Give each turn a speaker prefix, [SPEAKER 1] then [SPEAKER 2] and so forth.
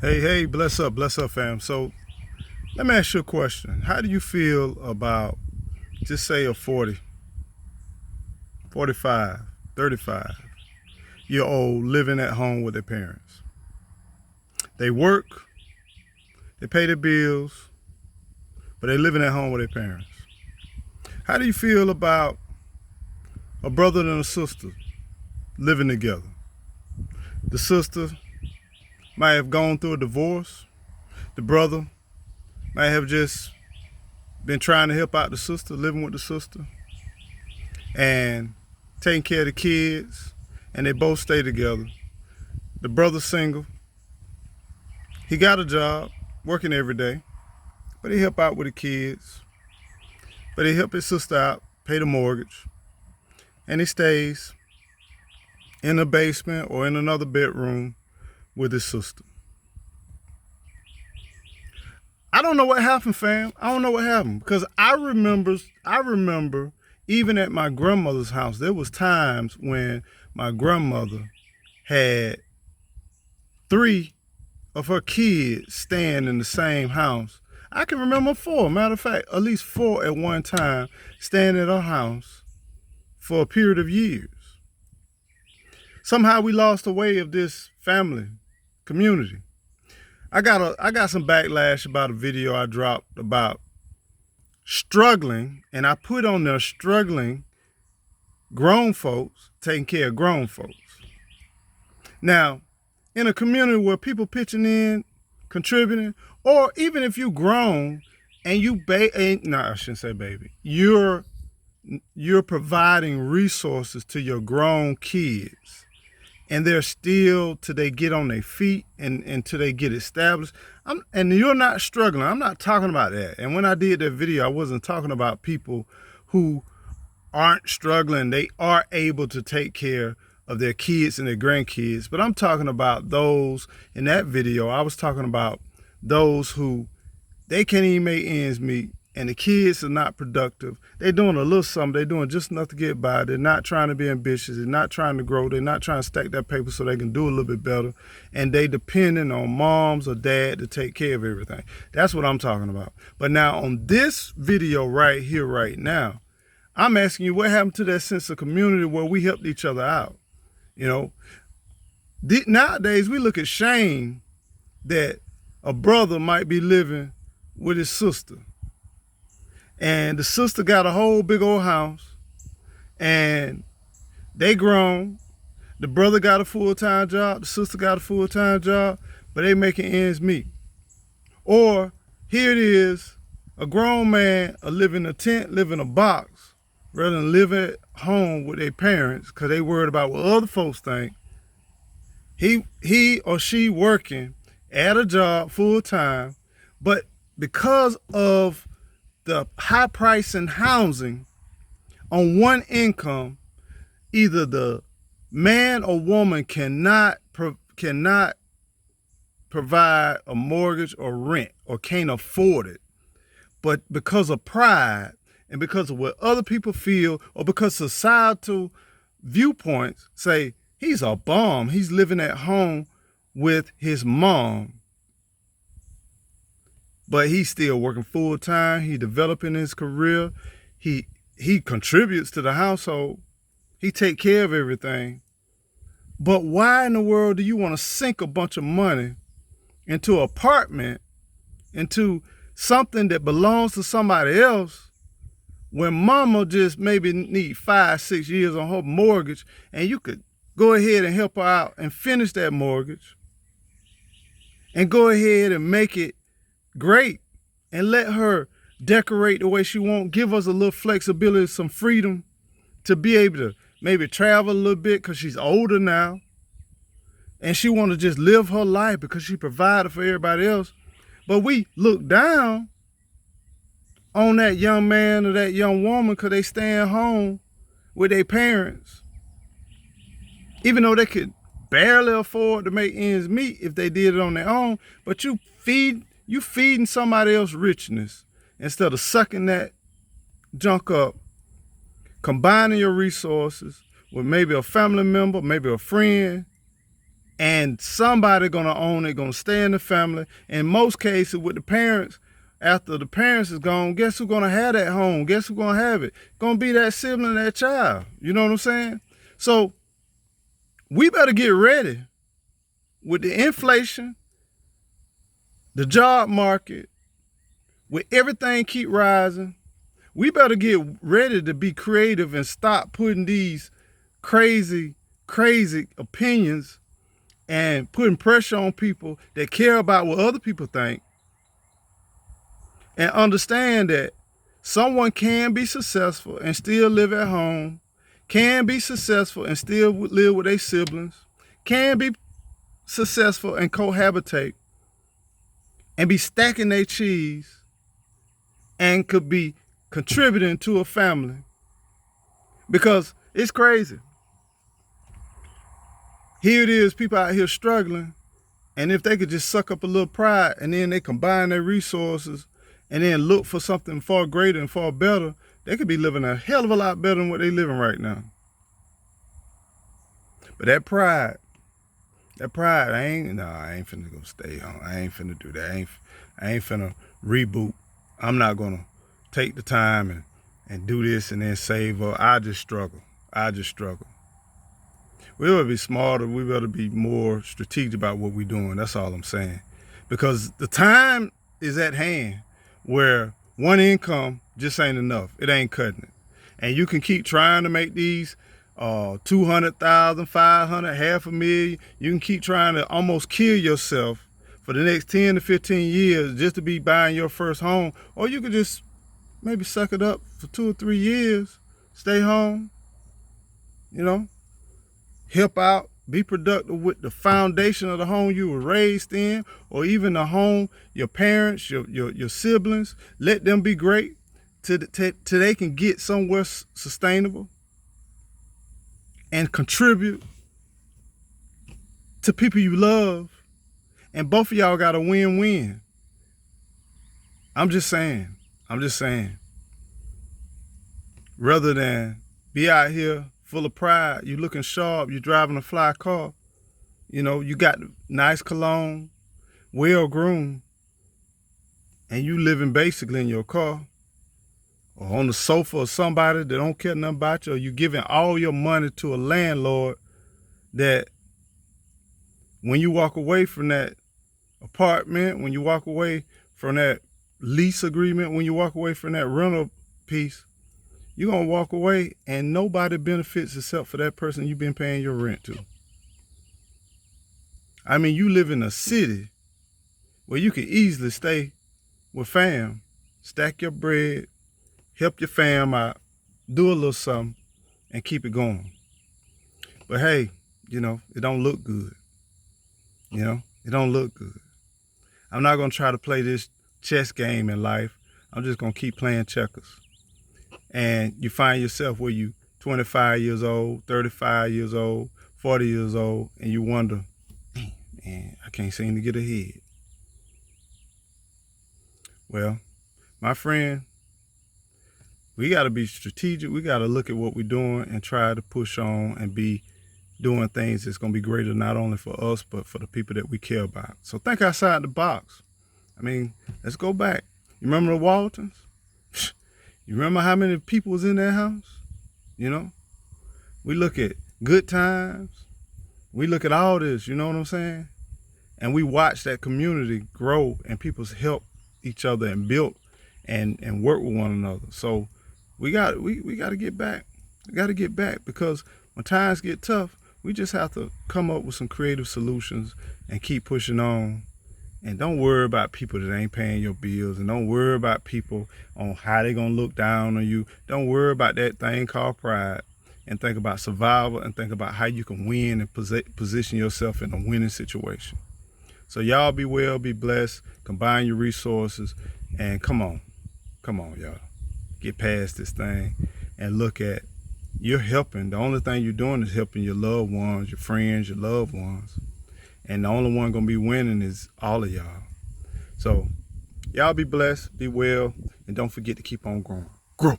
[SPEAKER 1] Hey, bless up, fam. So let me ask you a question. How do you feel about, just say, a 40, 45, 35-year-old living at home with their parents? They work, they pay their bills, but they're living at home with their parents. How do you feel about a brother and a sister living together? The sister might have gone through a divorce. The brother might have just been trying to help out the sister, living with the sister, and taking care of the kids, and they both stay together. The brother's single. He got a job, working every day, but he help out with the kids. But he help his sister out, pay the mortgage, and he stays in the basement or in another bedroom with his sister. I don't know what happened, fam. I don't know what happened, because I remember even at my grandmother's house, there was times when my grandmother had 3 of her kids staying in the same house. I can remember 4, matter of fact, at least 4 at one time staying at her house for a period of years. Somehow we lost the way of this family community. I got some backlash about a video I dropped about struggling, and I put on there struggling grown folks taking care of grown folks. Now, in a community where people pitching in, contributing, or even if you grown and you I shouldn't say baby, you're providing resources to your grown kids, and they're still till they get on their feet and until they get established. And you're not struggling. I'm not talking about that. And when I did that video, I wasn't talking about people who aren't struggling. They are able to take care of their kids and their grandkids. But I'm talking about those in that video. I was talking about those who they can't even make ends meet, and the kids are not productive. They're doing a little something. They're doing just enough to get by. They're not trying to be ambitious. They're not trying to grow. They're not trying to stack that paper so they can do a little bit better. And they depending on moms or dad to take care of everything. That's what I'm talking about. But now on this video right here, right now, I'm asking you, what happened to that sense of community where we helped each other out? You know, nowadays we look at shame that a brother might be living with his sister. And the sister got a whole big old house, and they grown. The brother got a full-time job, the sister got a full-time job, but they making ends meet. Or here it is, a grown man live in a tent, live in a box, rather than live at home with their parents because they worried about what other folks think. He or she working at a job full-time, but because of the high price in housing, on one income, either the man or woman cannot provide a mortgage or rent, or can't afford it. But because of pride and because of what other people feel, or because societal viewpoints say he's a bum, he's living at home with his mom, but he's still working full time. He developing his career. He contributes to the household. He take care of everything. But why in the world do you want to sink a bunch of money into an apartment, into something that belongs to somebody else, when mama just maybe need 5-6 years on her mortgage, and you could go ahead and help her out and finish that mortgage and go ahead and make it great and let her decorate the way she wants, give us a little flexibility, some freedom to be able to maybe travel a little bit because she's older now and she want to just live her life because she provided for everybody else. But we look down on that young man or that young woman because they staying home with their parents, even though they could barely afford to make ends meet if they did it on their own. But you feeding somebody else richness instead of sucking that junk up, combining your resources with maybe a family member, maybe a friend, and somebody gonna own it, gonna stay in the family. In most cases with the parents, after the parents is gone, guess who's gonna have that home? Guess who's gonna have it? Gonna be that sibling, that child. You know what I'm saying? So we better get ready with the inflation, the job market, with everything keep rising. We better get ready to be creative and stop putting these crazy opinions and putting pressure on people that care about what other people think, and understand that someone can be successful and still live at home, can be successful and still live with their siblings, can be successful and cohabitate and be stacking their cheese and could be contributing to a family. Because it's crazy. Here it is, people out here struggling, and if they could just suck up a little pride and then they combine their resources and then look for something far greater and far better, they could be living a hell of a lot better than what they're living right now. But that pride, I ain't finna go stay home. I ain't finna do that. I ain't finna reboot. I'm not gonna take the time and do this and then save up. I just struggle. We better be smarter. We better be more strategic about what we're doing. That's all I'm saying. Because the time is at hand where one income just ain't enough. It ain't cutting it. And you can keep trying to make these 200,000, 500, $500,000. You can keep trying to almost kill yourself for the next 10 to 15 years just to be buying your first home. Or you could just maybe suck it up for 2 or 3 years, stay home, help out, be productive with the foundation of the home you were raised in, or even the home your parents, your siblings. Let them be great till they can get somewhere sustainable and contribute to people you love. And both of y'all got a win-win. I'm just saying. Rather than be out here full of pride, you looking sharp, you driving a fly car, you got nice cologne, well-groomed, and you living basically in your car or on the sofa of somebody that don't care nothing about you, or you giving all your money to a landlord that when you walk away from that apartment, when you walk away from that lease agreement, when you walk away from that rental piece, you're going to walk away and nobody benefits except for that person you've been paying your rent to. I mean, you live in a city where you can easily stay with fam, stack your bread, help your fam out, do a little something, and keep it going. But hey, it don't look good. It don't look good. I'm not going to try to play this chess game in life. I'm just going to keep playing checkers. And you find yourself where you 25 years old, 35 years old, 40 years old, and you wonder, man, I can't seem to get ahead. Well, my friend, we got to be strategic. We got to look at what we're doing and try to push on and be doing things that's going to be greater not only for us, but for the people that we care about. So think outside the box. I mean, let's go back. You remember the Waltons? You remember how many people was in that house? We look at good times. We look at all this, you know what I'm saying? And we watch that community grow and people's help each other and build and work with one another. So we got to get back. We got to get back, because when times get tough, we just have to come up with some creative solutions and keep pushing on. And don't worry about people that ain't paying your bills, and don't worry about people on how they gonna look down on you. Don't worry about that thing called pride, and think about survival and think about how you can win and position yourself in a winning situation. So y'all be well, be blessed, combine your resources, and come on y'all. Get past this thing and look at, you're helping. The only thing you're doing is helping your loved ones, your friends, your loved ones. And the only one gonna be winning is all of y'all. So y'all be blessed, be well, and don't forget to keep on growing. Grow.